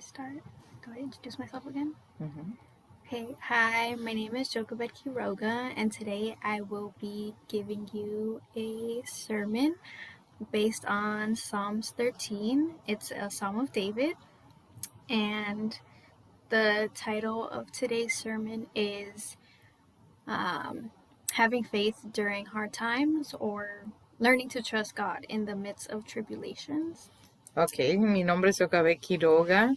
start? Do I introduce myself again? Mm-hmm. Okay, hi, my name is Jokabet Quiroga, and today I will be giving you a sermon based on Psalms 13. It's a Psalm of David, and the title of today's sermon is Having Faith During Hard Times, or Learning to Trust God in the Midst of Tribulations. Ok, mi nombre es Okabe Quiroga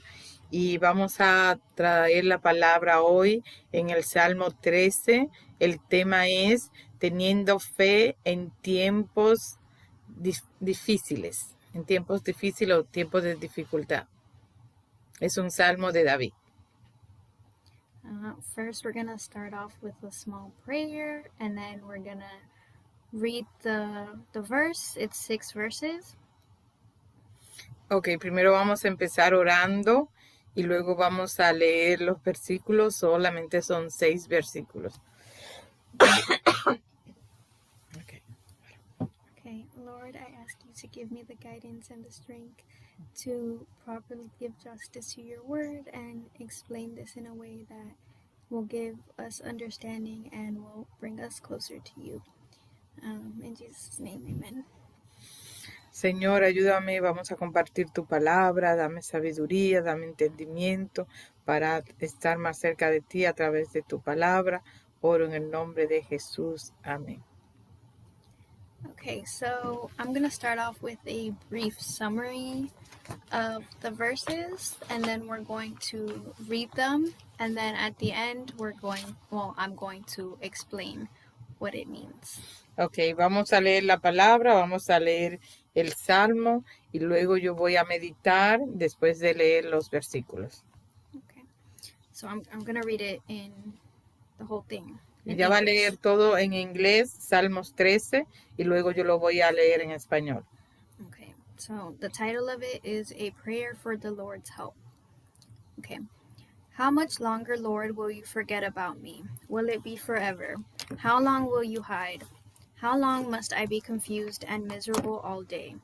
y vamos a traer la palabra hoy en el Salmo 13. El tema es teniendo fe en tiempos difíciles, en tiempos difíciles o tiempos de dificultad. Es un salmo de David. First, we're going to start off with a small prayer, and then we're going to read the verse. It's 6 verses. Ok, primero vamos a empezar orando y luego vamos a leer los versículos. Solamente son 6 versículos. Okay. Okay, Lord, I ask you to give me the guidance and the strength to properly give justice to your word and explain this in a way that will give us understanding and will bring us closer to you. In Jesus' name, amen. Señor, ayúdame, vamos a compartir tu palabra, dame sabiduría, dame entendimiento para estar más cerca de ti a través de tu palabra. Oro en el nombre de Jesús. Amén. Okay, so I'm going to start off with a brief summary of the verses, and then we're going to read them, and then at the end I'm going to explain what it means. Ok, vamos a leer la palabra, vamos a leer el salmo y luego yo voy a meditar después de leer los versículos. Okay, so I'm going to read it in the whole thing. Ella va a leer todo en inglés, Salmos 13, y luego yo lo voy a leer en español. Okay, so the title of it is A Prayer for the Lord's Help. Okay. How much longer, Lord, will you forget about me? Will it be forever? How long will you hide? How long must I be confused and miserable all day?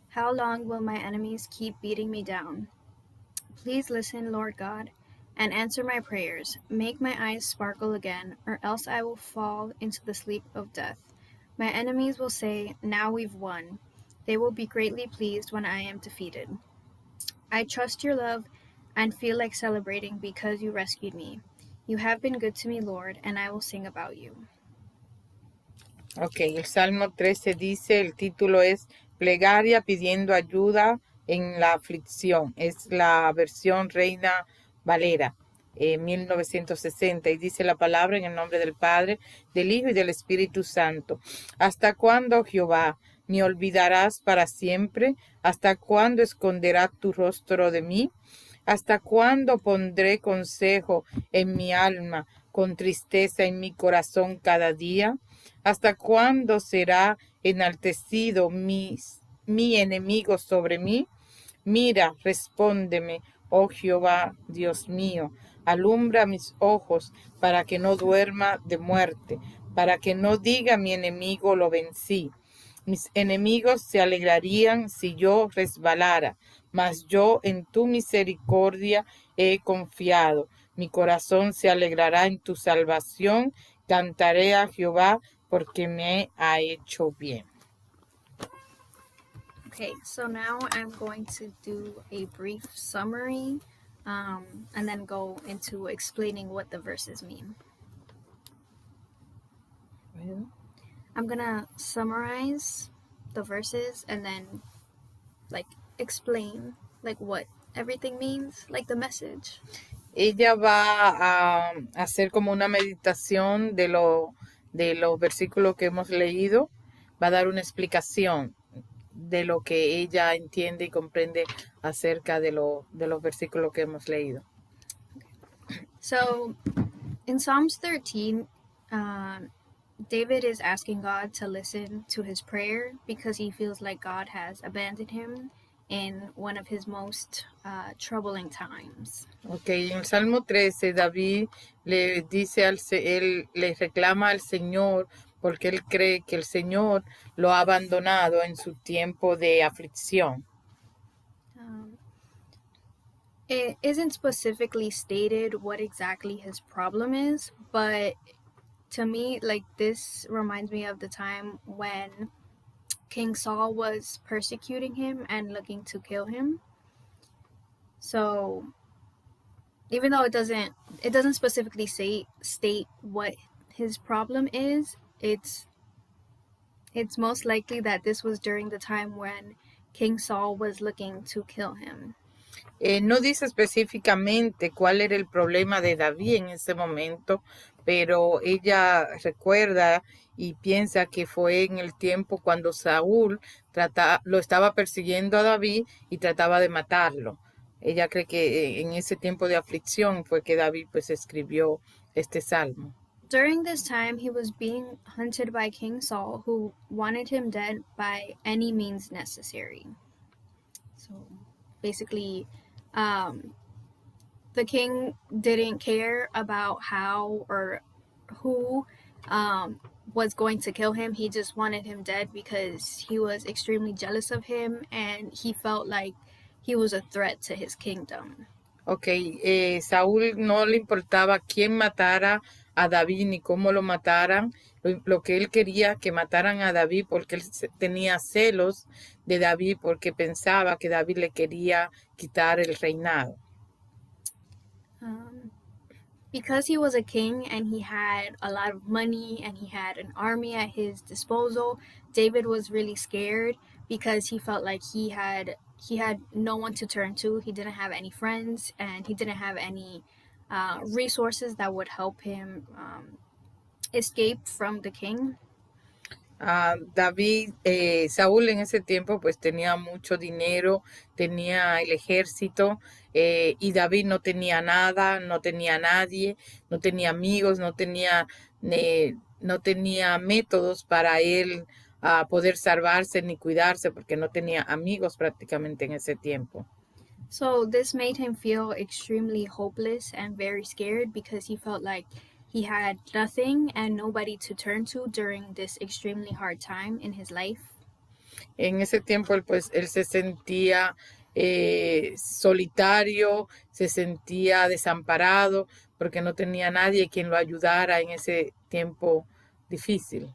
How long will my enemies keep beating me down? Please listen, Lord God, and answer my prayers. Make my eyes sparkle again, or else I will fall into the sleep of death. My enemies will say, "Now we've won." They will be greatly pleased when I am defeated. I trust your love and feel like celebrating because you rescued me. You have been good to me, Lord, and I will sing about you. Ok, el Salmo 13 dice, el título es Plegaria pidiendo ayuda en la aflicción. Es la versión Reina Valera, 1960, y dice la palabra en el nombre del Padre, del Hijo y del Espíritu Santo. ¿Hasta cuándo, Jehová, me olvidarás para siempre? ¿Hasta cuándo esconderás tu rostro de mí? ¿Hasta cuándo pondré consejo en mi alma, con tristeza en mi corazón cada día? ¿Hasta cuándo será enaltecido mi enemigo sobre mí? Mira, respóndeme, oh Jehová, Dios mío, alumbra mis ojos para que no duerma de muerte, para que no diga mi enemigo lo vencí. Mis enemigos se alegrarían si yo resbalara, mas yo en tu misericordia he confiado. Mi corazón se alegrará en tu salvación, cantaré a Jehová porque me ha hecho bien. Okay, so now I'm going to do a brief summary and then go into explaining what the verses mean. I'm gonna summarize the verses and then explain what everything means, the message. Ella va a hacer como una meditación de los versículos que hemos leído, va a dar una explicación de lo que ella entiende y comprende acerca de los versículos que hemos leído. Okay. So, in Psalms 13, David is asking God to listen to his prayer because he feels like God has abandoned him in one of his most troubling times. Okay, en el Salmo 13, David le dice él le reclama al Señor porque él cree que el Señor lo ha abandonado en su tiempo de aflicción. It isn't specifically stated what exactly his problem is, but to me, like, this reminds me of the time when King Saul was persecuting him and looking to kill him. So even though it doesn't specifically state what his problem is, it's most likely that this was during the time when King Saul was looking to kill him. No dice específicamente cuál era el problema de David en ese momento, pero ella recuerda y piensa que fue en el tiempo cuando Saúl lo estaba persiguiendo a David y trataba de matarlo. Ella cree que en ese tiempo de aflicción fue que David pues escribió este salmo. During this time, he was being hunted by King Saul, who wanted him dead by any means necessary. So basically, the king didn't care about how or who was going to kill him. He just wanted him dead because he was extremely jealous of him and he felt like he was a threat to his kingdom. Ok, Saúl no le importaba quién matara a David ni cómo lo mataran. Lo que él quería que mataran a David porque él tenía celos de David porque pensaba que David le quería quitar el reinado. Because he was a king and he had a lot of money and he had an army at his disposal, David was really scared because he felt like he had no one to turn to. He didn't have any friends and he didn't have any resources that would help him escape from the king. Saúl en ese tiempo pues tenía mucho dinero, tenía el ejército y David no tenía nada, no tenía nadie, no tenía amigos, no tenía métodos para él poder salvarse ni cuidarse porque no tenía amigos prácticamente en ese tiempo. So this made him feel extremely hopeless and very scared because he felt like he had nothing and nobody to turn to during this extremely hard time in his life. En ese tiempo él se sentía solitario, se sentía desamparado porque no tenía nadie quien lo ayudara en ese tiempo difícil.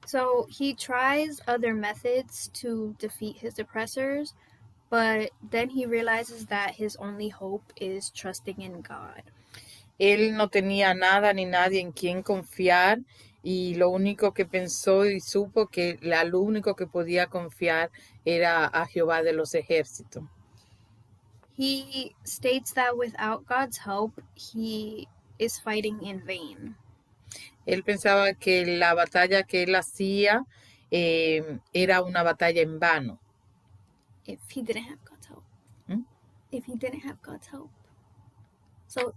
So he tries other methods to defeat his oppressors, but then he realizes that his only hope is trusting in God. Él no tenía nada ni nadie en quien confiar y lo único que pensó y supo que lo único que podía confiar era a Jehová de los ejércitos. He states that without God's help, he is fighting in vain. Él pensaba que la batalla que él hacía era una batalla en vano. If he didn't have God's help. ¿Mm? If he didn't have God's help. So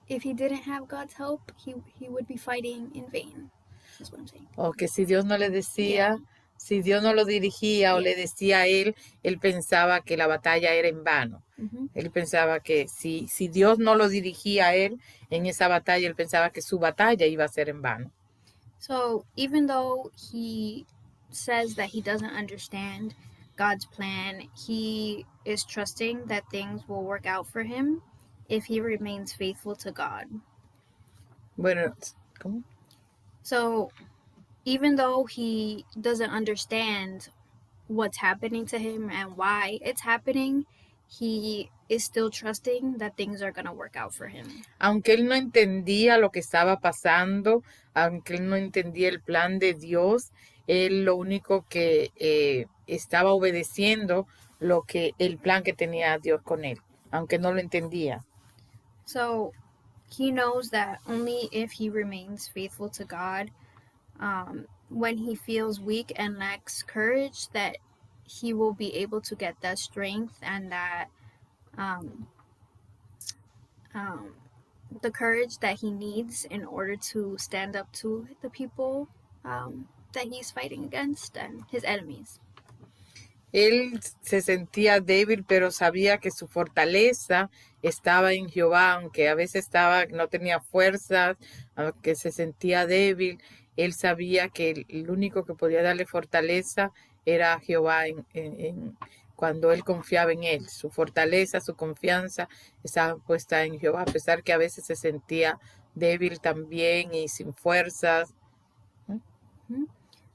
if he didn't have God's help, he would be fighting in vain. That's what I'm saying. O que si Dios no le decía, si Dios no lo dirigía o le decía a él pensaba que la batalla era en vano. Él pensaba que si Dios no lo dirigía a él en esa batalla, él pensaba que su batalla iba a ser en vano. So even though he says that he doesn't understand God's plan, he is trusting that things will work out for him if he remains faithful to God. Bueno, ¿cómo? So even though he doesn't understand what's happening to him and why it's happening, he is still trusting that things are going to work out for him. Aunque él no entendía lo que estaba pasando, aunque él no entendía el plan de Dios, él lo único que estaba obedeciendo el plan que tenía Dios con él, aunque no lo entendía. So he knows that only if he remains faithful to God, when he feels weak and lacks courage, that he will be able to get that strength and that the courage that he needs in order to stand up to the people that he's fighting against and his enemies. Él se sentía débil, pero sabía que su fortaleza estaba en Jehová, aunque a veces no tenía fuerzas, aunque se sentía débil. Él sabía que el único que podía darle fortaleza era Jehová cuando él confiaba en él. Su fortaleza, su confianza estaba puesta en Jehová, a pesar que a veces se sentía débil también y sin fuerzas.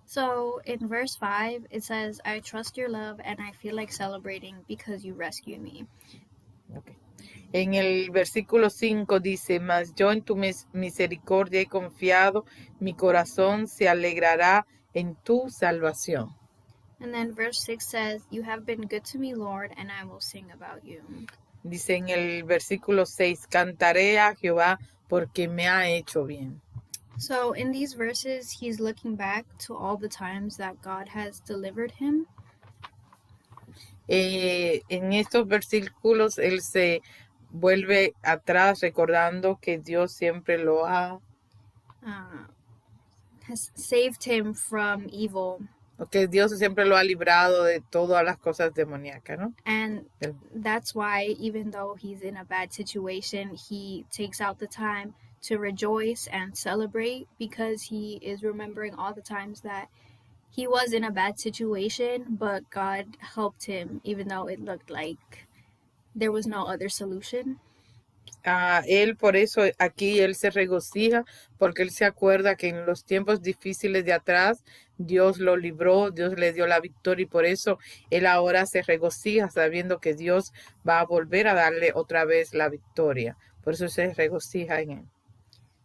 So in verse 5, it says, I trust your love and I feel like celebrating because you rescued me. Okay. En el versículo 5 dice, mas yo en tu misericordia he confiado, mi corazón se alegrará en tu salvación. And then verse 6 says, you have been good to me, Lord, and I will sing about you. Dice en el versículo 6, cantaré a Jehová porque me ha hecho bien. So in these verses, he's looking back to all the times that God has delivered him. En estos versículos él se vuelve atrás recordando que Dios siempre lo has saved him from evil. que Dios siempre lo ha librado de todas las cosas demoníacas, ¿no? And that's why, even though he's in a bad situation, he takes out the time to rejoice and celebrate because he is remembering all the times that he was in a bad situation, but God helped him, even though it looked like there was no other solution. Él por eso aquí él se regocija porque él se acuerda que en los tiempos difíciles de atrás Dios lo libró, Dios le dio la victoria y por eso él ahora se regocija sabiendo que Dios va a volver a darle otra vez la victoria. Por eso se regocija en él.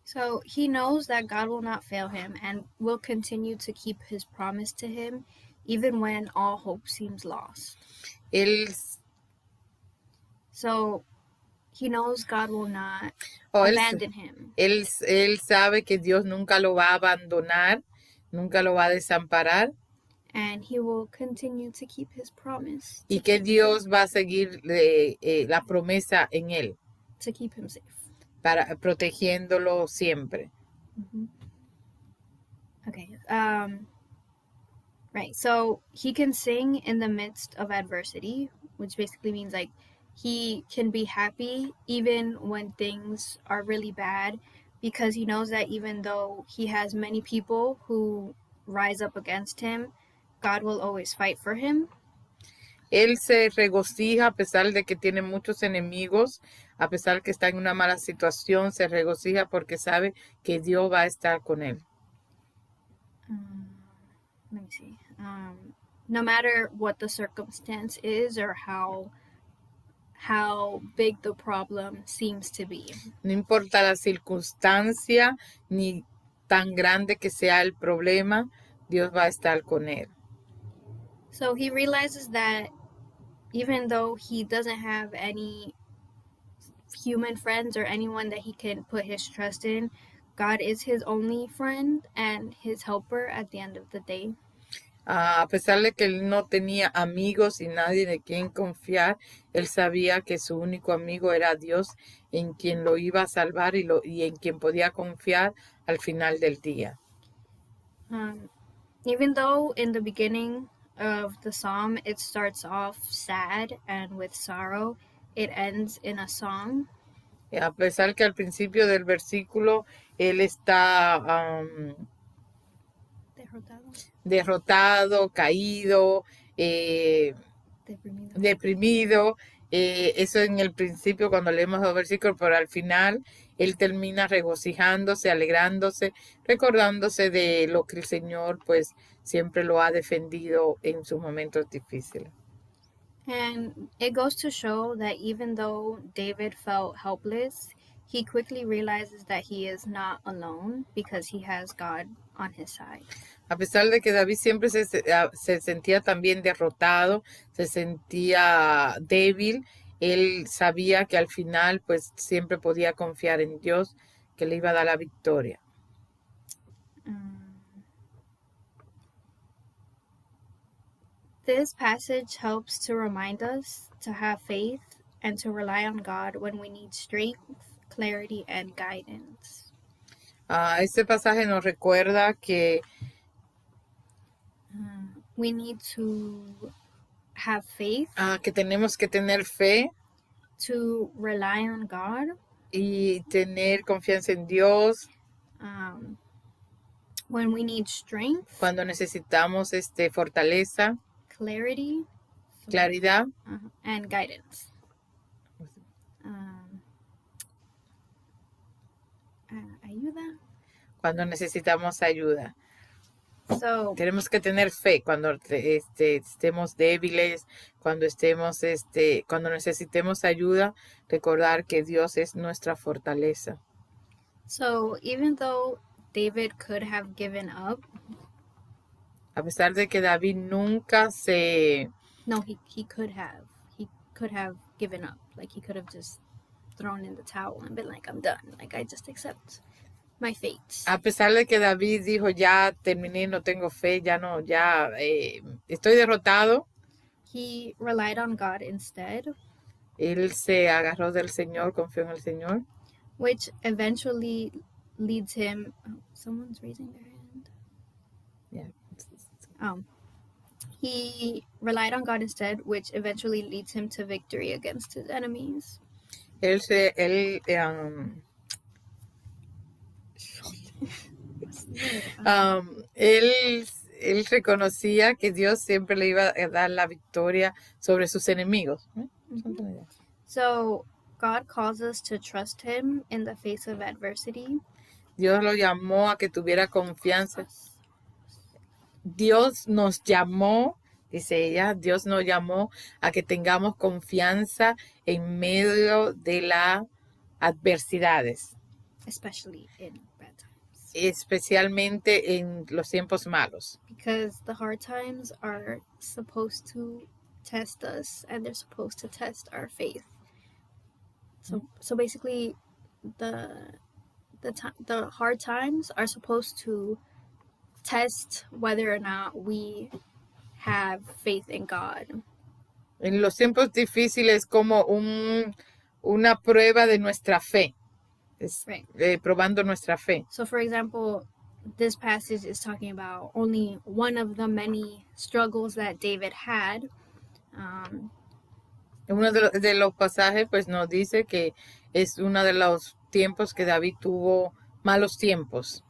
So he knows that God will not fail him and will continue to keep his promise to him even when all hope seems lost. So he knows God will not abandon him. Él sabe que Dios nunca lo va a abandonar, nunca lo va a desamparar. And he will continue to keep his promise. Y que Dios va a seguir la promesa en él. To keep him safe. Protegiéndolo siempre. Mm-hmm. Okay. Right. So he can sing in the midst of adversity, which basically means like he can be happy even when things are really bad because he knows that even though he has many people who rise up against him, God will always fight for him. Él se regocija a pesar de que tiene muchos enemigos, a pesar que está en una mala situación, se regocija porque sabe que Dios va a estar con él. Let me see. No matter what the circumstance is or how big the problem seems to be. No importa la circunstancia ni tan grande que sea el problema, Dios va a estar con él. So he realizes that even though he doesn't have any human friends or anyone that he can put his trust in, God is his only friend and his helper at the end of the day. A pesar de que él no tenía amigos y nadie de quien confiar, él sabía que su único amigo era Dios, en quien lo iba a salvar y en quien podía confiar al final del día. Even though in the beginning of the psalm it starts off sad and with sorrow, it ends in a song. A pesar que al principio del versículo él está derrotado, caído, deprimido. Eso en el principio cuando leemos los versículos, pero al final él termina regocijándose, alegrándose, recordándose de lo que el Señor pues siempre lo ha defendido en sus momentos difíciles. And it goes to show that even though David felt helpless, he quickly realizes that he is not alone because he has God on his side. A pesar de que David siempre se sentía también derrotado, se sentía débil, él sabía que al final pues siempre podía confiar en Dios, que le iba a dar la victoria. This passage helps to remind us to have faith and to rely on God when we need strength, clarity, and guidance. Este pasaje nos recuerda que we need to have faith. Que tenemos que tener fe. To rely on God. Y tener confianza en Dios. When we need strength. Cuando necesitamos fortaleza. Clarity. claridad, and guidance. Ayuda. cuando necesitamos ayuda. So Tenemos que tener fe cuando estemos débiles, cuando cuando necesitemos ayuda, recordar que Dios es nuestra fortaleza. So even though David could have given up, A pesar de que David nunca no, he could have given up. Like he could have just thrown in the towel and been like, I'm done. Like I just accept my fate. A pesar de que David dijo, ya terminé, no tengo fe, estoy derrotado, He relied on God instead, él se agarró del Señor, confió en el Señor, which eventually leads him. Oh, someone's raising their hand. Yeah. He relied on God instead, which eventually leads him to victory against his enemies. Él reconocía que Dios siempre le iba a dar la victoria sobre sus enemigos. So God calls us to trust him in the face of adversity. Dios lo llamó a que tuviera confianza. Dios nos llamó, dice ella, Dios nos llamó a que tengamos confianza en medio de las adversidades. Especially in bad times. Especialmente en los tiempos malos. Because the hard times are supposed to test us and they're supposed to test our faith. So basically the hard times are supposed to test whether or not we have faith in God. En los tiempos difíciles como una prueba de nuestra fe. Right. Probando nuestra fe. So for example, this passage is talking about only one of the many struggles that David had. Uno de los pasajes pues nos dice que es uno de los tiempos que David tuvo malos tiempos.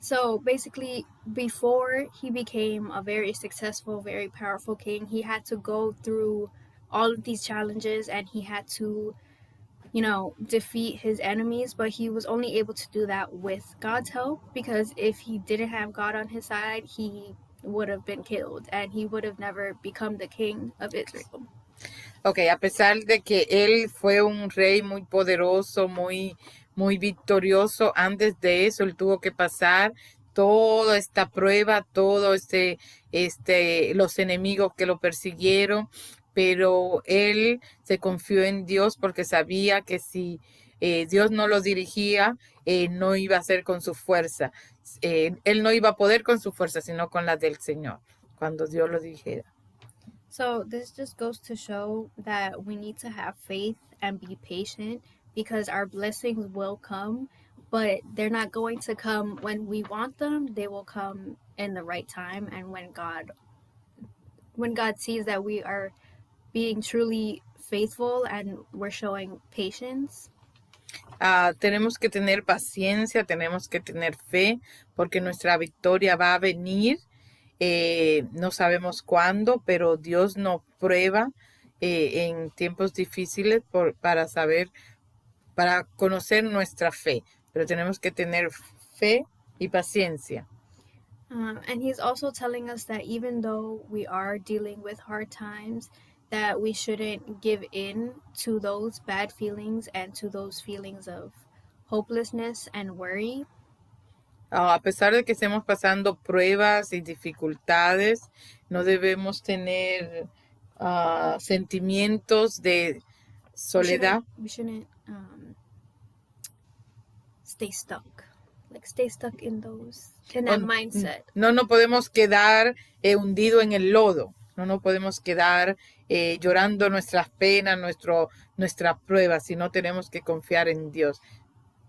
So basically, before he became a very successful, very powerful king, he had to go through all of these challenges and he had to, defeat his enemies. But he was only able to do that with God's help, because if he didn't have God on his side, he would have been killed and he would have never become the king of Israel. Okay, a pesar de que él fue un rey muy poderoso, muy victorioso, antes de eso él tuvo que pasar toda esta prueba, los enemigos que lo persiguieron, pero él se confió en Dios porque sabía que si Dios no lo dirigía, no iba a ser con su fuerza. Él no iba a poder con su fuerza, sino con la del Señor, cuando Dios lo dirigiera. So this just goes to show that we need to have faith and be patient, because our blessings will come, but they're not going to come when we want them. They will come in the right time, and when God sees that we are being truly faithful and we're showing patience. Tenemos que tener paciencia, tenemos que tener fe, porque nuestra victoria va a venir. No sabemos cuándo, pero Dios nos prueba en tiempos difíciles para conocer nuestra fe, pero tenemos que tener fe y paciencia. And he's also telling us that even though we are dealing with hard times, that we shouldn't give in to those bad feelings and to those feelings of hopelessness and worry. A pesar de que estemos pasando pruebas y dificultades, no debemos tener sentimientos de soledad. We shouldn't stay stuck. Like stay stuck in that mindset. No nos podemos quedar hundido en el lodo. No nos podemos quedar llorando nuestras penas, nuestras pruebas, sino tenemos que confiar en Dios.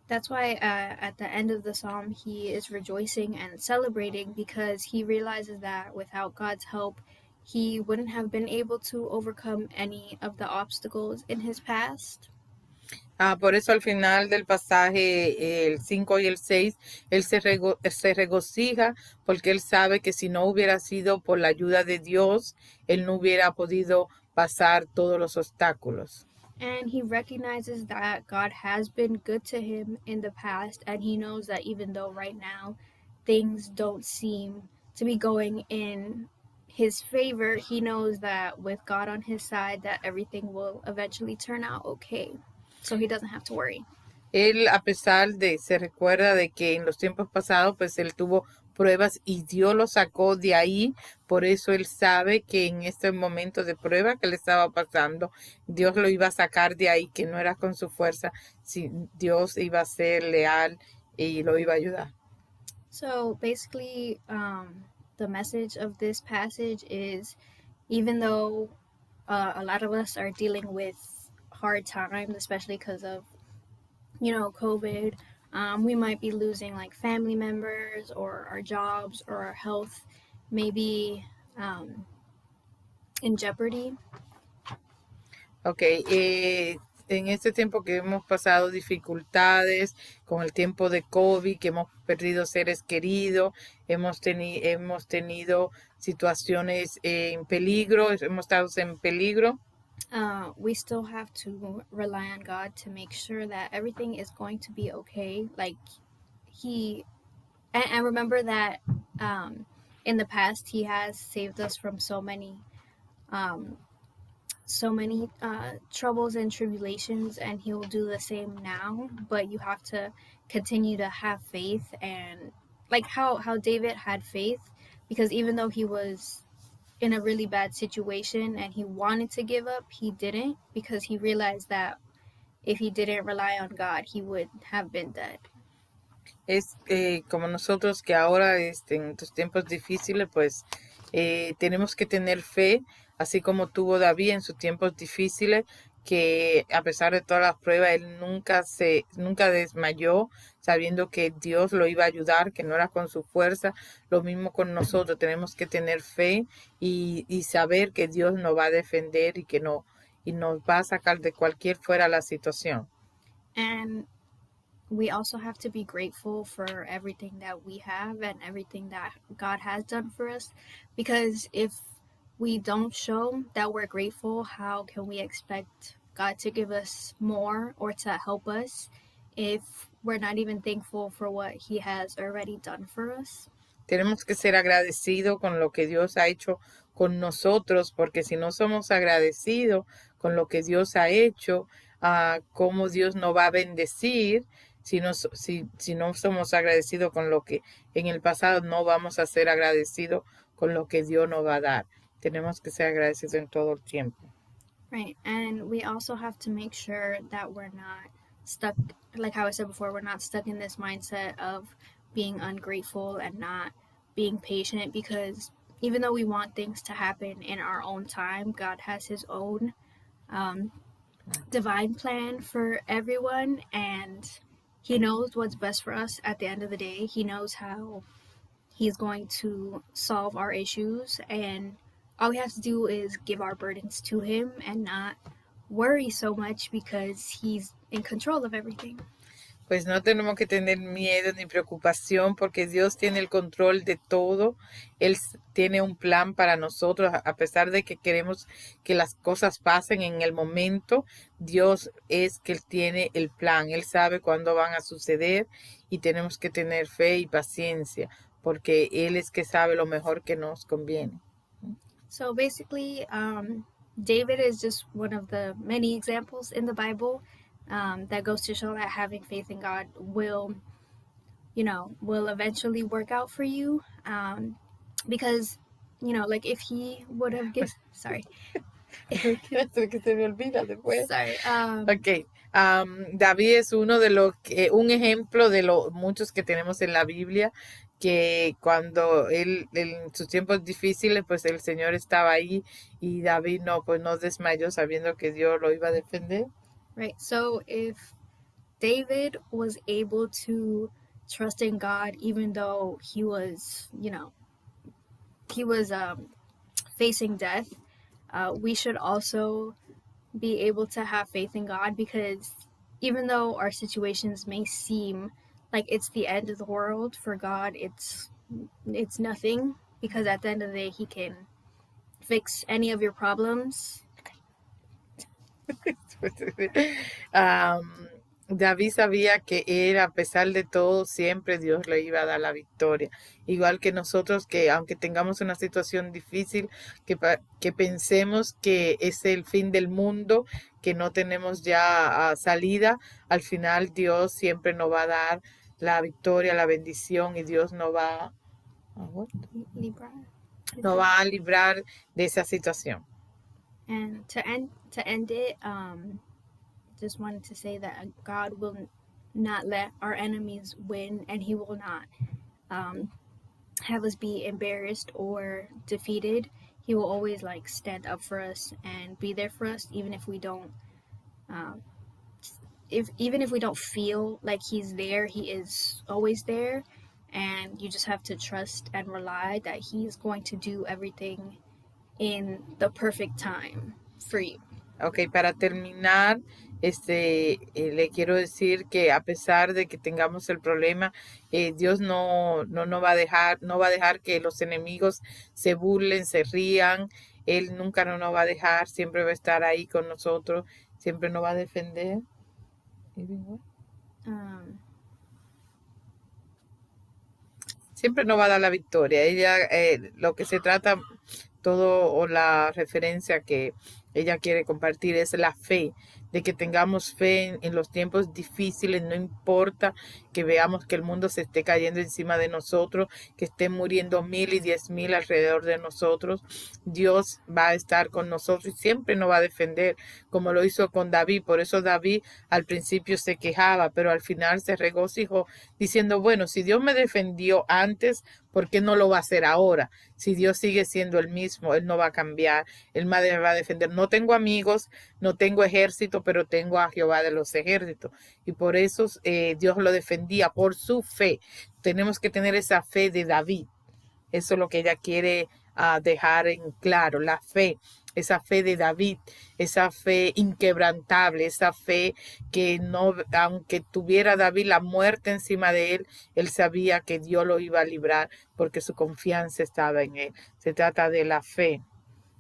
That's why at the end of the psalm, he is rejoicing and celebrating, because he realizes that without God's help, he wouldn't have been able to overcome any of the obstacles in his past. Por eso al final del pasaje, el 5 y el 6, él se regocija porque él sabe que si no hubiera sido por la ayuda de Dios, él no hubiera podido pasar todos los obstáculos. And he recognizes that God has been good to him in the past, and he knows that even though right now things don't seem to be going in his favor, he knows that with God on his side that everything will eventually turn out okay. So he doesn't have to worry. Él, a pesar de, se recuerda de que en los tiempos pasados, pues él tuvo pruebas y Dios lo sacó de ahí. Por eso él sabe que en este momento de prueba que le estaba pasando, Dios lo iba a sacar de ahí, que no era con su fuerza, si Dios iba a ser leal y lo iba a ayudar. So basically, the message of this passage is even though a lot of us are dealing with hard times, especially because of, COVID, we might be losing like family members or our jobs or our health, maybe in jeopardy. Ok, en este tiempo que hemos pasado dificultades con el tiempo de COVID, que hemos perdido seres queridos, hemos tenido situaciones en peligro, hemos estado en peligro. We still have to rely on God to make sure that everything is going to be okay. Like and remember that in the past He has saved us from so many troubles and tribulations, and He will do the same now. But you have to continue to have faith, and like how David had faith, because even though he was in a really bad situation and he wanted to give up, he didn't, because he realized that if he didn't rely on God, he would have been dead. Es como nosotros que ahora en estos tiempos difíciles, pues tenemos que tener fe, así como tuvo David en sus tiempos difíciles, que a pesar de todas las pruebas, él nunca desmayó, sabiendo que Dios lo iba a ayudar, que no era con su fuerza. Lo mismo con nosotros, tenemos que tener fe y saber que Dios nos va a defender y nos va a sacar de cualquier fuera la situación. And we also have to be grateful for everything that we have and everything that God has done for us, because if we don't show that we're grateful, how can we expect God to give us more or to help us if we're not even thankful for what He has already done for us? Tenemos que ser agradecidos con lo que Dios ha hecho con nosotros, porque si no somos agradecidos con lo que Dios ha hecho, cómo Dios nos va a bendecir. Si no somos agradecidos con lo que en el pasado, no vamos a ser agradecidos con lo que Dios nos va a dar. Tenemos que ser agradecidos en todo el tiempo. Right, and we also have to make sure that we're not stuck, like how I said before, we're not stuck in this mindset of being ungrateful and not being patient, because even though we want things to happen in our own time, God has His own divine plan for everyone, and He knows what's best for us at the end of the day. He knows how He's going to solve our issues, and all we have to do is give our burdens to Him and not worry so much, because He's in control of everything. Pues no tenemos que tener miedo ni preocupación, porque Dios tiene el control de todo. Él tiene un plan para nosotros, a pesar de que queremos que las cosas pasen en el momento. Dios es que tiene el plan. Él sabe cuándo van a suceder y tenemos que tener fe y paciencia, porque Él es que sabe lo mejor que nos conviene. So basically, David is just one of the many examples in the Bible that goes to show that having faith in God will eventually work out for you. Because, like if He would have given, sorry. que se me olvida después. Sorry. Okay. David es un ejemplo de los muchos que tenemos en la Biblia, que cuando él en sus tiempos difíciles, pues el Señor estaba ahí y David no desmayó sabiendo que Dios lo iba a defender. Right. So if David was able to trust in God even though he was facing death, we should also be able to have faith in God, because even though our situations may seem like it's the end of the world, for God it's nothing, because at the end of the day He can fix any of your problems David sabía que él, a pesar de todo, siempre Dios le iba a dar la victoria. Igual que nosotros, que aunque tengamos una situación difícil, que pensemos que es el fin del mundo, que no tenemos ya salida, al final Dios siempre nos va a dar la victoria, la bendición, y Dios nos va, Libra. nos va a librar de esa situación. And to end it, just wanted to say that God will not let our enemies win, and He will not have us be embarrassed or defeated. He will always like stand up for us and be there for us, even if we don't. Even if we don't feel like He's there, He is always there, and you just have to trust and rely that He's going to do everything in the perfect time for you. Ok, para terminar, le quiero decir que a pesar de que tengamos el problema, Dios no va a dejar que los enemigos se burlen, se rían. Él nunca nos va a dejar, siempre va a estar ahí con nosotros, siempre nos va a defender. Siempre nos va a dar la victoria. Ella, lo que se trata, todo, o la referencia que ella quiere compartir, es la fe, de que tengamos fe en los tiempos difíciles. No importa que veamos que el mundo se esté cayendo encima de nosotros, que estén muriendo 1,000 y 10,000 alrededor de nosotros. Dios va a estar con nosotros y siempre nos va a defender, como lo hizo con David. Por eso David al principio se quejaba, pero al final se regocijó diciendo, bueno, si Dios me defendió antes, ¿por qué no lo va a hacer ahora? Si Dios sigue siendo el mismo, Él no va a cambiar, Él me va a defender. No tengo amigos, no tengo ejército, pero tengo a Jehová de los ejércitos. Y por eso Dios lo defendía, por su fe. Tenemos que tener esa fe de David. Eso es lo que ella quiere dejar en claro, la fe. Esa fe de David, esa fe inquebrantable, esa fe que no, aunque tuviera David la muerte encima de él, él sabía que Dios lo iba a librar porque su confianza estaba en él. Se trata de la fe.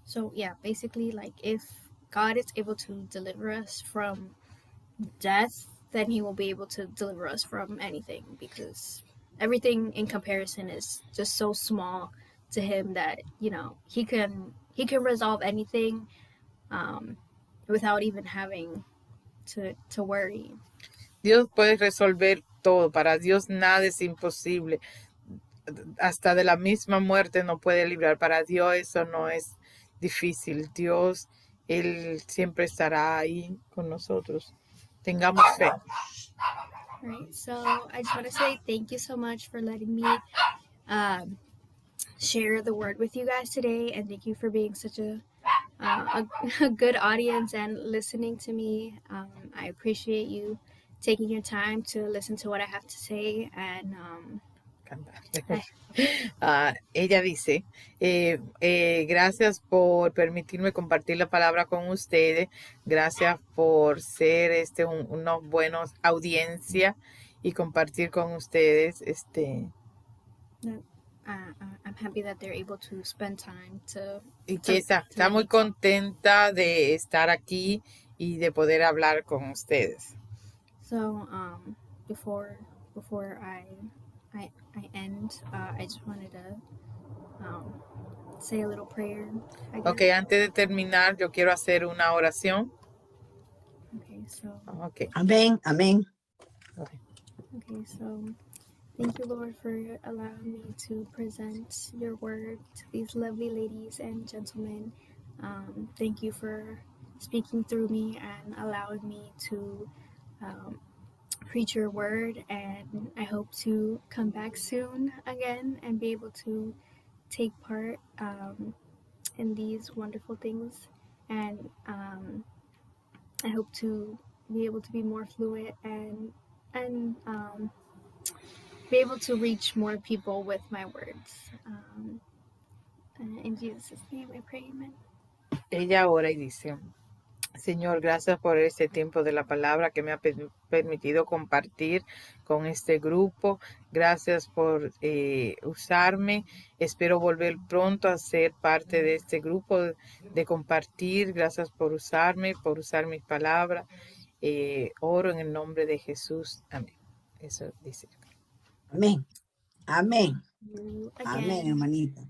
So yeah, basically, like if God is able to deliver us from death, then He will be able to deliver us from anything, because everything in comparison is just so small to Him that He can resolve anything without even having to worry. Dios puede resolver todo. Para Dios nada es imposible. Hasta de la misma muerte no puede librar. Para Dios eso no es difícil. Dios, Él siempre estará ahí con nosotros. Tengamos fe. All right, so I just want to say thank you so much for letting me share the word with you guys today, and thank you for being such a good audience and listening to me. I appreciate you taking your time to listen to what I have to say, and ella dice, gracias por permitirme compartir la palabra con ustedes, gracias por ser unos buenos audiencia y compartir con ustedes. I'm happy that they're able to spend time y que está muy contenta de estar aquí y de poder hablar con ustedes. So before I end, I just wanted to say a little prayer. Okay, antes de terminar, yo quiero hacer una oración. Okay, so. Okay. Amén, amén. Okay, so thank you, Lord, for allowing me to present your word to these lovely ladies and gentlemen. Thank you for speaking through me and allowing me to preach your word, and I hope to come back soon again and be able to take part in these wonderful things, and I hope to be able to be more fluent and be able to reach more people with my words. In Jesus' name I pray, amen. Ella ora y dice, Señor, gracias por este tiempo de la palabra que me ha permitido compartir con este grupo. Gracias por usarme. Espero volver pronto a ser parte de este grupo de compartir. Gracias por usarme, por usar mis palabras. Oro en el nombre de Jesús. Amén. Eso dice. Amén. Amén. You Amén, again. hermanita.